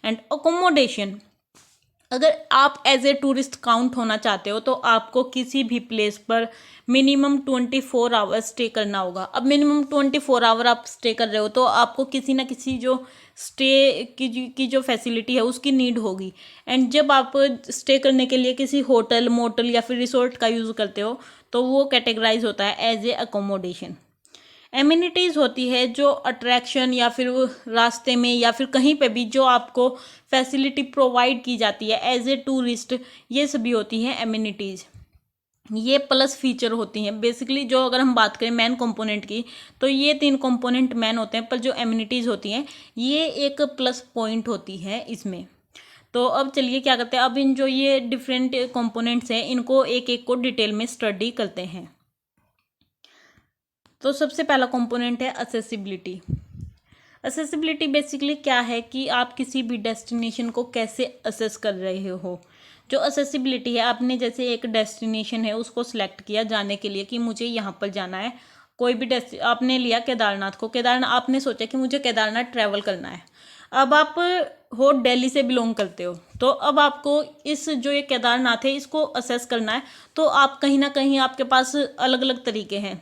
And accommodation, अगर आप एज ए टूरिस्ट काउंट होना चाहते हो तो आपको किसी भी प्लेस पर मिनिमम 24 आवर्स स्टे करना होगा। अब मिनिमम 24 आवर आप स्टे कर रहे हो तो आपको किसी ना किसी जो स्टे की जो फैसिलिटी है उसकी नीड होगी। एंड जब आप स्टे करने के लिए किसी होटल, मोटल या फिर रिसोर्ट का यूज़ करते हो तो वो कैटेगराइज होता है एज ए अकोमोडेशन। एमिनिटीज़ होती है जो अट्रैक्शन या फिर रास्ते में या फिर कहीं पे भी जो आपको फैसिलिटी प्रोवाइड की जाती है एज ए टूरिस्ट, ये सभी होती हैं एमिनिटीज़। ये प्लस फीचर होती हैं बेसिकली। जो अगर हम बात करें मेन कंपोनेंट की तो ये 3 कंपोनेंट मेन होते हैं, पर जो एमिनिटीज़ होती हैं ये एक प्लस पॉइंट होती है इसमें। तो अब चलिए क्या करते हैं, अब इन जो ये डिफरेंट कंपोनेंट्स हैं इनको एक एक को डिटेल में स्टडी करते हैं। तो सबसे पहला कंपोनेंट है असेसिबिलिटी। असेसिबिलिटी बेसिकली क्या है कि आप किसी भी डेस्टिनेशन को कैसे असेस कर रहे हो। जो असेसिबिलिटी है, आपने जैसे एक डेस्टिनेशन है उसको सिलेक्ट किया जाने के लिए कि मुझे यहाँ पर जाना है। कोई भी आपने लिया केदारनाथ को, केदारनाथ आपने सोचा कि मुझे केदारनाथ ट्रैवल करना है। अब आप हो दिल्ली से बिलोंग करते हो, तो अब आपको इस जो ये केदारनाथ है इसको असेस करना है। तो आप कहीं ना कहीं आपके पास अलग अलग तरीके हैं।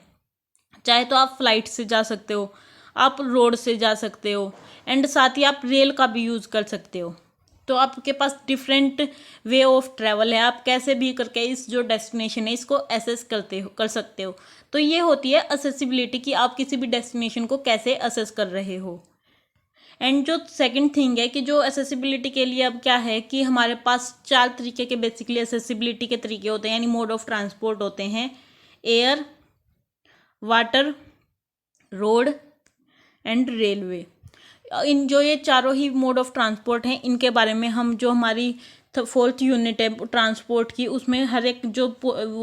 चाहे तो आप फ्लाइट से जा सकते हो, आप रोड से जा सकते हो, एंड साथ ही आप रेल का भी यूज़ कर सकते हो। तो आपके पास डिफरेंट वे ऑफ ट्रैवल है, आप कैसे भी करके इस जो डेस्टिनेशन है इसको एसेस कर सकते हो। तो ये होती है असेसिबिलिटी, कि आप किसी भी डेस्टिनेशन को कैसे असेस कर रहे हो। एंड जो सेकंड थिंग है कि जो असेसिबिलिटी के लिए अब क्या है कि हमारे पास 4 तरीके के बेसिकली असेसिबिलिटी के तरीके होते हैं, यानी मोड ऑफ ट्रांसपोर्ट होते हैं। Air, water, road and railway. इन जो ये चारों ही मोड ऑफ ट्रांसपोर्ट हैं, इनके बारे में हम जो हमारी 4th यूनिट है ट्रांसपोर्ट की, उसमें हर एक जो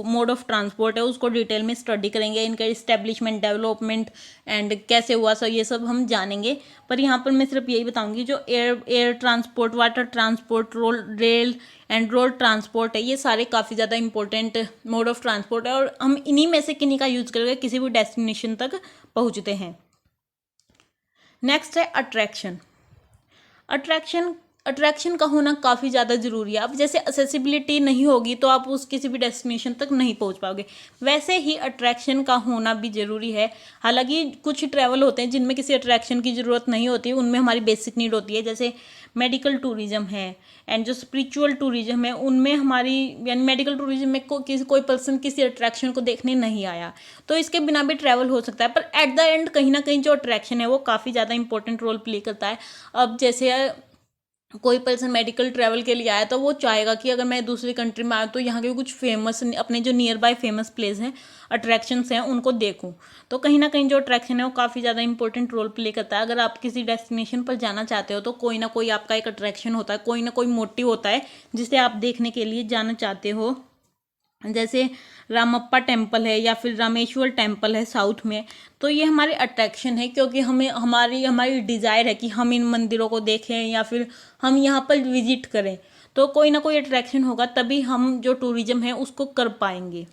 मोड ऑफ ट्रांसपोर्ट है उसको डिटेल में स्टडी करेंगे, इनका इस्टेब्लिशमेंट, डेवलपमेंट एंड कैसे हुआ, सो ये सब हम जानेंगे। पर यहाँ पर मैं सिर्फ यही बताऊंगी, जो air transport, water transport, rail and road transport है, ये सारे काफ़ी ज़्यादा इंपॉर्टेंट मोड ऑफ ट्रांसपोर्ट है, और हम इन्हीं में से किन्हीं का यूज़ करके किसी भी डेस्टिनेशन तक पहुँचते हैं। नेक्स्ट है अट्रैक्शन। अट्रैक्शन का होना काफ़ी ज़्यादा ज़रूरी है। अब जैसे असेसिबिलिटी नहीं होगी तो आप उस किसी भी डेस्टिनेशन तक नहीं पहुंच पाओगे, वैसे ही अट्रैक्शन का होना भी ज़रूरी है। हालांकि कुछ ट्रैवल होते हैं जिनमें किसी अट्रैक्शन की ज़रूरत नहीं होती, उनमें हमारी बेसिक नीड होती है, जैसे मेडिकल टूरिज़्म है एंड जो स्पिरिचुअल टूरिज़्म है, उनमें हमारी, यानी मेडिकल टूरिज़्म में कोई पर्सन किसी अट्रैक्शन को देखने नहीं आया तो इसके बिना भी ट्रैवल हो सकता है, पर एट द एंड कहीं ना कहीं जो अट्रैक्शन है वो काफ़ी ज़्यादा इंपॉर्टेंट रोल प्ले करता है। अब जैसे कोई पर्सन मेडिकल ट्रैवल के लिए आया तो वो चाहेगा कि अगर मैं दूसरी कंट्री में आया तो यहाँ के कुछ फेमस, अपने जो नियर बाय फेमस प्लेस हैं, अट्रैक्शंस हैं, उनको देखूँ। तो कहीं ना कहीं जो अट्रैक्शन है वो काफ़ी ज़्यादा इंपॉर्टेंट रोल प्ले करता है। अगर आप किसी डेस्टिनेशन पर जाना चाहते हो तो कोई ना कोई आपका एक अट्रैक्शन होता है, कोई ना कोई मोटिव होता है जिसे आप देखने के लिए जाना चाहते हो। जैसे रामप्पा टेम्पल है या फिर रामेश्वर टेम्पल है साउथ में, तो ये हमारे अट्रैक्शन है, क्योंकि हमें हमारी डिज़ायर है कि हम इन मंदिरों को देखें या फिर हम यहाँ पर विजिट करें। तो कोई ना कोई अट्रैक्शन होगा तभी हम जो टूरिज्म है उसको कर पाएंगे।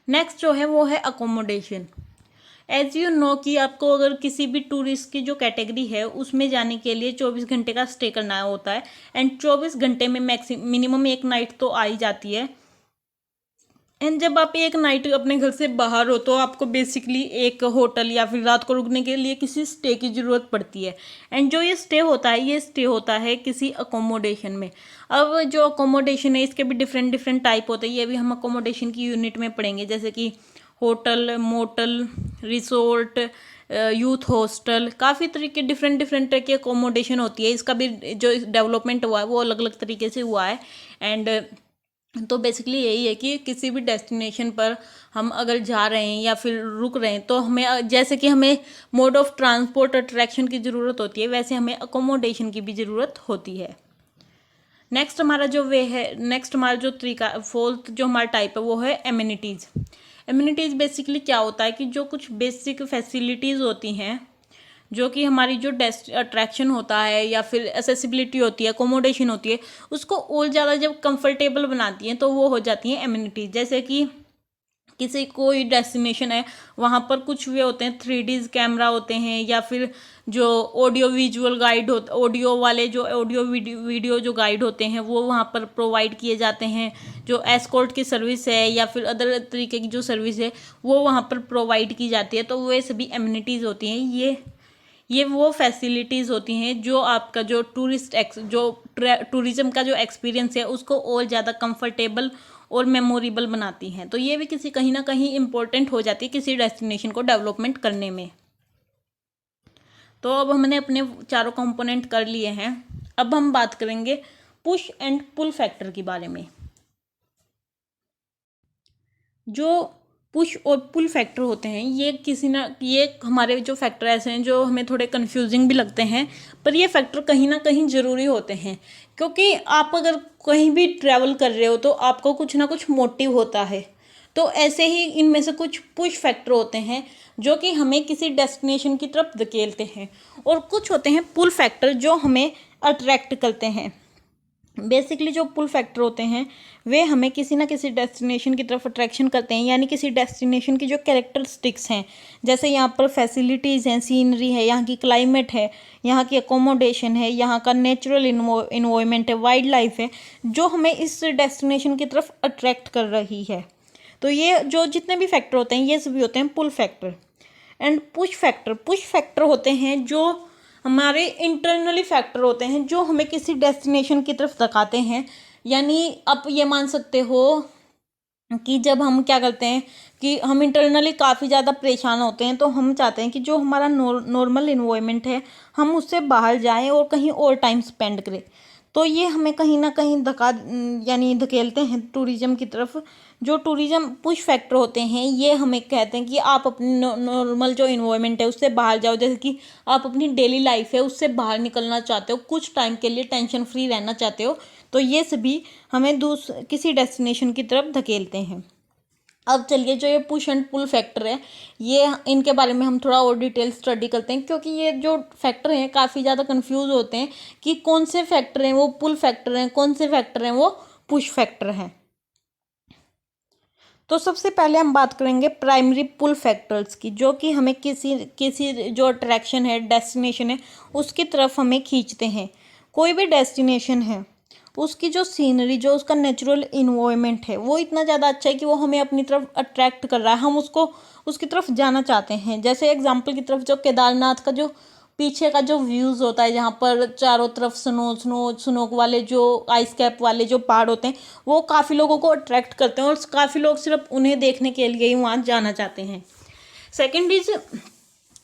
नेक्स्ट जो है वो है अकोमोडेशन। एज यू नो कि आपको अगर किसी भी टूरिस्ट की जो कैटेगरी है उसमें जाने के लिए 24 घंटे का स्टे करना होता है, एंड 24 घंटे में मिनिमम एक नाइट तो आ ही जाती है। एंड जब आप एक नाइट अपने घर से बाहर हो तो आपको बेसिकली एक होटल या फिर रात को रुकने के लिए किसी स्टे की ज़रूरत पड़ती है, एंड जो ये स्टे होता है किसी अकोमोडेशन में। अब जो अकोमोडेशन है इसके भी डिफरेंट टाइप होते हैं, ये भी हम अकोमोडेशन की यूनिट में पढ़ेंगे, जैसे कि hotel, motel, resort, youth hostel, काफ़ी तरीके डिफरेंट तरह की अकोमोडेशन होती है। इसका भी जो डेवलपमेंट हुआ है वो अलग अलग तरीके से हुआ है। एंड तो बेसिकली यही है कि किसी भी डेस्टिनेशन पर हम अगर जा रहे हैं या फिर रुक रहे हैं तो हमें, जैसे कि हमें मोड ऑफ ट्रांसपोर्ट अट्रैक्शन की ज़रूरत होती है, वैसे हमें अकोमोडेशन की भी ज़रूरत होती है। नेक्स्ट हमारा जो तरीका, फोर्थ जो हमारा टाइप है वो है एमिनिटीज़। एमिनिटीज़ बेसिकली क्या होता है कि जो कुछ बेसिक फैसिलिटीज़ होती हैं, जो कि हमारी जो अट्रैक्शन होता है या फिर एसेसिबिलिटी होती है, अकोमोडेशन होती है, उसको और ज़्यादा जब कंफर्टेबल बनाती हैं तो वो हो जाती हैं एमिनिटीज़। जैसे कि किसी कोई डेस्टिनेशन है, वहाँ पर कुछ वे होते हैं 3D कैमरा होते हैं, या फिर जो ऑडियो विजुअल गाइड ऑडियो वाले जो ऑडियो वीडियो जो गाइड होते हैं वो वहाँ पर प्रोवाइड किए जाते हैं। जो एस्कॉर्ट की सर्विस है या फिर अदर तरीके की जो सर्विस है वो वहाँ पर प्रोवाइड की जाती है। तो वे सभी एमिनिटीज़ होती हैं। ये वो फैसिलिटीज़ होती हैं जो आपका जो टूरिज़्म का जो एक्सपीरियंस है उसको और ज़्यादा कंफर्टेबल और मेमोरेबल बनाती हैं। तो ये भी कहीं ना कहीं इम्पोर्टेंट हो जाती है किसी डेस्टिनेशन को डेवलपमेंट करने में। तो अब हमने अपने चारों कंपोनेंट कर लिए हैं। अब हम बात करेंगे पुश एंड पुल फैक्टर के बारे में। जो पुश और पुल फैक्टर होते हैं ये हमारे जो फैक्टर ऐसे हैं जो हमें थोड़े कंफ्यूजिंग भी लगते हैं, पर ये फैक्टर कहीं ना कहीं ज़रूरी होते हैं, क्योंकि आप अगर कहीं भी ट्रैवल कर रहे हो तो आपको कुछ ना कुछ मोटिव होता है। तो ऐसे ही इनमें से कुछ पुश फैक्टर होते हैं जो कि हमें किसी डेस्टिनेशन की तरफ धकेलते हैं, और कुछ होते हैं पुल फैक्टर जो हमें अट्रैक्ट करते हैं। बेसिकली जो पुल फैक्टर होते हैं वे हमें किसी ना किसी डेस्टिनेशन की तरफ अट्रैक्शन करते हैं, यानी किसी डेस्टिनेशन की जो कैरेक्टरिस्टिक्स हैं, जैसे यहाँ पर फैसिलिटीज़ हैं, सीनरी है, यहाँ की क्लाइमेट है, यहाँ की अकोमोडेशन है, यहाँ का नेचुरल इन्वायरमेंट है, वाइल्ड लाइफ है, जो हमें इस डेस्टिनेशन की तरफ अट्रैक्ट कर रही है। तो ये जो जितने भी फैक्टर होते हैं ये सभी होते हैं pull factor. And push factor होते हैं जो हमारे इंटरनली फैक्टर होते हैं जो हमें किसी डेस्टिनेशन की तरफ धकाते हैं। यानी आप ये मान सकते हो कि जब हम क्या करते हैं कि हम इंटरनली काफ़ी ज़्यादा परेशान होते हैं, तो हम चाहते हैं कि जो हमारा नॉर्मल इन्वायरमेंट है हम उससे बाहर जाएं और कहीं और टाइम स्पेंड करें। तो ये हमें कहीं ना कहीं यानी धकेलते हैं टूरिज़्म की तरफ। जो टूरिज़्म पुश फैक्टर होते हैं ये हमें कहते हैं कि आप अपनी नॉर्मल जो इन्वायरमेंट है उससे बाहर जाओ, जैसे कि आप अपनी डेली लाइफ है उससे बाहर निकलना चाहते हो, कुछ टाइम के लिए टेंशन फ्री रहना चाहते हो, तो ये सभी हमें किसी डेस्टिनेशन की तरफ धकेलते हैं। अब चलिए जो ये पुश एंड पुल फैक्टर है ये इनके बारे में हम थोड़ा और डिटेल स्टडी करते हैं, क्योंकि ये जो फैक्टर हैं काफ़ी ज़्यादा कंफ्यूज होते हैं कि कौन से फैक्टर हैं वो पुल फैक्टर हैं, कौन से फैक्टर हैं वो पुश फैक्टर हैं। तो सबसे पहले हम बात करेंगे प्राइमरी पुल फैक्टर्स की, जो कि हमें किसी किसी जो अट्रैक्शन है, डेस्टिनेशन है, उसकी तरफ हमें खींचते हैं। कोई भी डेस्टिनेशन है उसकी जो सीनरी, जो उसका नेचुरल इन्वायरमेंट है वो इतना ज़्यादा अच्छा है कि वो हमें अपनी तरफ अट्रैक्ट कर रहा है, हम उसकी तरफ जाना चाहते हैं। जैसे एग्जाम्पल की तरफ जो केदारनाथ का जो पीछे का जो व्यूज़ होता है, जहाँ पर चारों तरफ स्नो वाले जो आइस कैप वाले जो पहाड़ होते हैं वो काफ़ी लोगों को अट्रैक्ट करते हैं और काफ़ी लोग सिर्फ उन्हें देखने के लिए ही वहाँ जाना चाहते हैं। सेकेंड इज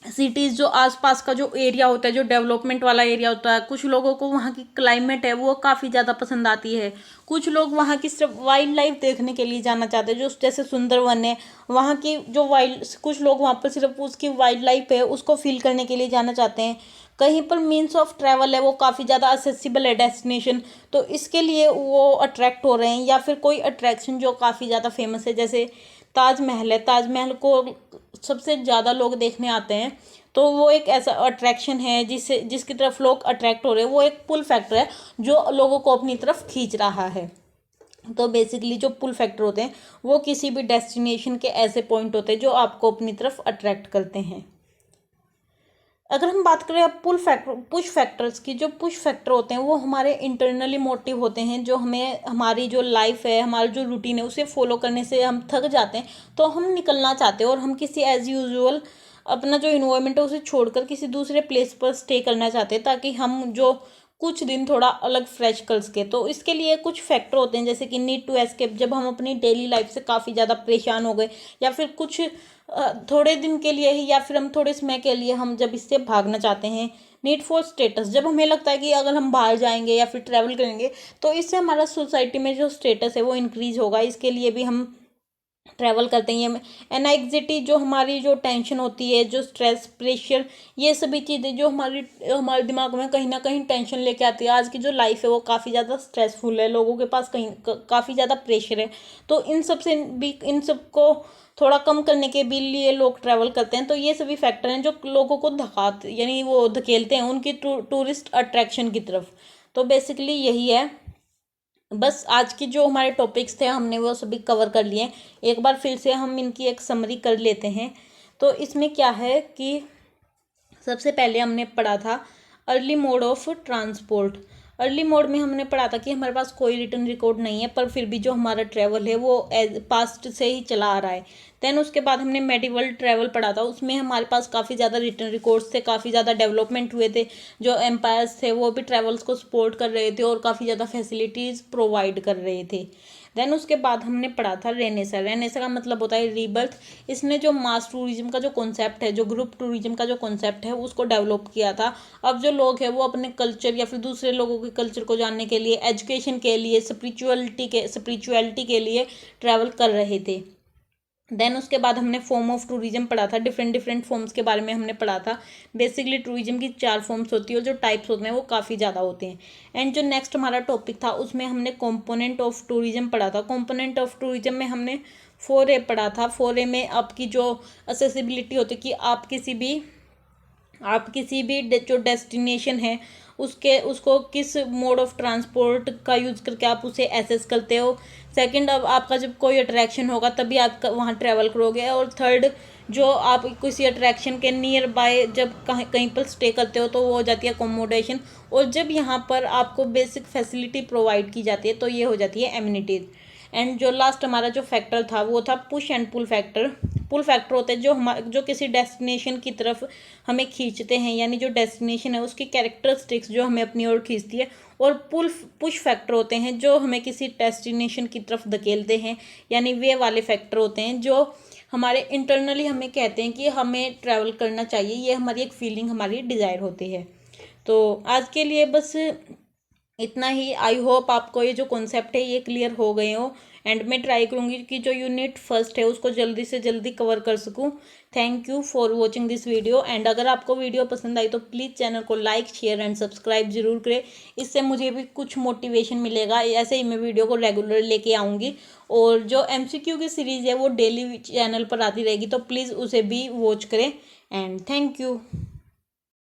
सिटीज़, जो आसपास का जो एरिया होता है, जो डेवलपमेंट वाला एरिया होता है, कुछ लोगों को वहाँ की क्लाइमेट है वो काफ़ी ज़्यादा पसंद आती है। कुछ लोग वहाँ की सिर्फ वाइल्ड लाइफ देखने के लिए जाना चाहते हैं, जो जैसे सुंदरवन है वहाँ की जो कुछ लोग वहाँ पर सिर्फ उसकी वाइल्ड लाइफ है उसको फील करने के लिए जाना चाहते हैं। कहीं पर मीन्स ऑफ ट्रैवल है वो काफ़ी ज़्यादा असेसिबल है डेस्टिनेशन, तो इसके लिए वो अट्रैक्ट हो रहे हैं। या फिर कोई अट्रैक्शन जो काफ़ी ज़्यादा फेमस है, जैसे ताजमहल है, ताजमहल को सबसे ज़्यादा लोग देखने आते हैं, तो वो एक ऐसा अट्रैक्शन है जिसकी तरफ लोग अट्रैक्ट हो रहे हैं। वो एक पुल फैक्टर है जो लोगों को अपनी तरफ खींच रहा है। तो बेसिकली जो पुल फैक्टर होते हैं वो किसी भी डेस्टिनेशन के ऐसे पॉइंट होते हैं जो आपको अपनी तरफ अट्रैक्ट करते हैं। अगर हम बात करें अब पुश फैक्टर्स की, जो पुश फैक्टर होते हैं वो हमारे इंटरनली मोटिव होते हैं, जो हमें हमारी जो लाइफ है, हमारा जो रूटीन है उसे फॉलो करने से हम थक जाते हैं, तो हम निकलना चाहते हैं और हम किसी एज यूजुअल अपना जो इन्वायरमेंट है उसे छोड़कर किसी दूसरे प्लेस पर स्टे करना चाहते हैं, ताकि हम जो कुछ दिन थोड़ा अलग फ्रेश कर सके। तो इसके लिए कुछ फैक्टर होते हैं, जैसे कि नीड टू एस्केप, जब हम अपनी डेली लाइफ से काफ़ी ज़्यादा परेशान हो गए, या फिर कुछ थोड़े दिन के लिए ही, या फिर हम थोड़े समय के लिए हम जब इससे भागना चाहते हैं। नीड फॉर स्टेटस, जब हमें लगता है कि अगर हम बाहर जाएंगे या फिर ट्रैवल करेंगे तो इससे हमारा सोसाइटी में जो स्टेटस है वो इंक्रीज होगा, इसके लिए भी हम ट्रैवल करते हैं। ये एनाइग्जिटी, जो हमारी जो टेंशन होती है, जो स्ट्रेस, प्रेशर, ये सभी चीज़ें जो हमारे दिमाग में कहीं ना कहीं टेंशन लेके आती है। आज की जो लाइफ है वो काफ़ी ज़्यादा स्ट्रेसफुल है, लोगों के पास काफ़ी ज़्यादा प्रेशर है, तो इन सब को थोड़ा कम करने के भी लिए लोग ट्रैवल करते हैं। तो ये सभी फैक्टर हैं जो लोगों को यानी वो धकेलते हैं उनकी टूरिस्ट अट्रैक्शन की तरफ। तो बेसिकली यही है। बस आज की जो हमारे टॉपिक्स थे हमने वो सभी कवर कर लिए। एक बार फिर से हम इनकी एक समरी कर लेते हैं। तो इसमें क्या है कि सबसे पहले हमने पढ़ा था early mode of transport. Early mode में हमने पढ़ा था कि हमारे पास कोई रिटर्न रिकॉर्ड नहीं है, पर फिर भी जो हमारा ट्रैवल है वो पास्ट से ही चला आ रहा है। देन उसके बाद हमने मेडिवल ट्रैवल पढ़ा था, उसमें हमारे पास काफ़ी ज़्यादा रिटर्न रिकॉर्ड्स थे, काफ़ी ज़्यादा डेवलपमेंट हुए थे, जो एम्पायर्स थे वो भी ट्रैवल्स को सपोर्ट कर रहे थे और काफ़ी ज़्यादा फैसिलिटीज़ प्रोवाइड कर रहे थे। देन उसके बाद हमने पढ़ा था रेनेसा। रेनेसा का मतलब होता है रीबर्थ। इसने जो मास टूरिज्म का जो कॉन्सेप्ट है, जो ग्रुप टूरिज्म का जो कॉन्सेप्ट है उसको डेवलप किया था। अब जो लोग हैं वो अपने कल्चर या फिर दूसरे लोगों के कल्चर को जानने के लिए, एजुकेशन के लिए, स्पिरिचुअलिटी के लिए ट्रैवल कर रहे थे। देन उसके बाद हमने फॉर्म ऑफ टूरिज्म पढ़ा था, डिफरेंट फॉर्म्स के बारे में हमने पढ़ा था। बेसिकली टूरिज्म की 4 फॉर्म्स होती है और जो टाइप्स होते हैं वो काफ़ी ज़्यादा होते हैं। एंड जो नेक्स्ट हमारा टॉपिक था उसमें हमने कंपोनेंट ऑफ टूरिज्म पढ़ा था। कंपोनेंट ऑफ टूरिज्म में हमने 4A पढ़ा था। 4A में आपकी जो असेसिबिलिटी होती है कि आप किसी भी जो डेस्टिनेशन है उसको किस मोड ऑफ ट्रांसपोर्ट का यूज़ करके आप उसे एसेस करते हो। सेकंड, अब आपका जब कोई अट्रैक्शन होगा तभी आप वहाँ ट्रैवल करोगे। और थर्ड, जो आप किसी अट्रैक्शन के नियर बाय जब कहीं पर स्टे करते हो तो वो हो जाती है अकोमोडेशन। और जब यहाँ पर आपको बेसिक फैसिलिटी प्रोवाइड की जाती है तो ये हो जाती है एमिनिटीज़। एंड जो लास्ट हमारा जो फैक्टर था वो था push and pull factor. Pull factor होते हैं जो किसी डेस्टिनेशन की तरफ हमें खींचते हैं, यानी जो डेस्टिनेशन है उसकी कैरेक्टरिस्टिक्स जो हमें अपनी ओर खींचती है। और पुश फैक्टर होते हैं जो हमें किसी डेस्टिनेशन की तरफ धकेलते हैं, यानी वे वाले फैक्टर होते हैं जो हमारे इंटरनली हमें कहते हैं कि हमें ट्रैवल करना चाहिए, ये हमारी एक फीलिंग, हमारी डिज़ायर होती है। तो आज के लिए बस इतना ही। आई होप आपको ये जो कॉन्सेप्ट है ये क्लियर हो गए हो, एंड मैं ट्राई करूँगी कि जो यूनिट फर्स्ट है उसको जल्दी से जल्दी कवर कर सकूँ। Thank you for watching this video, and अगर आपको वीडियो पसंद आई तो प्लीज़ चैनल को लाइक, शेयर एंड सब्सक्राइब जरूर करें। इससे मुझे भी कुछ मोटिवेशन मिलेगा, ऐसे ही मैं वीडियो को रेगुलर लेके आऊँगी। और जो MCQ की सीरीज़ है वो डेली चैनल पर आती रहेगी, तो प्लीज़ उसे भी वॉच करें। And thank you.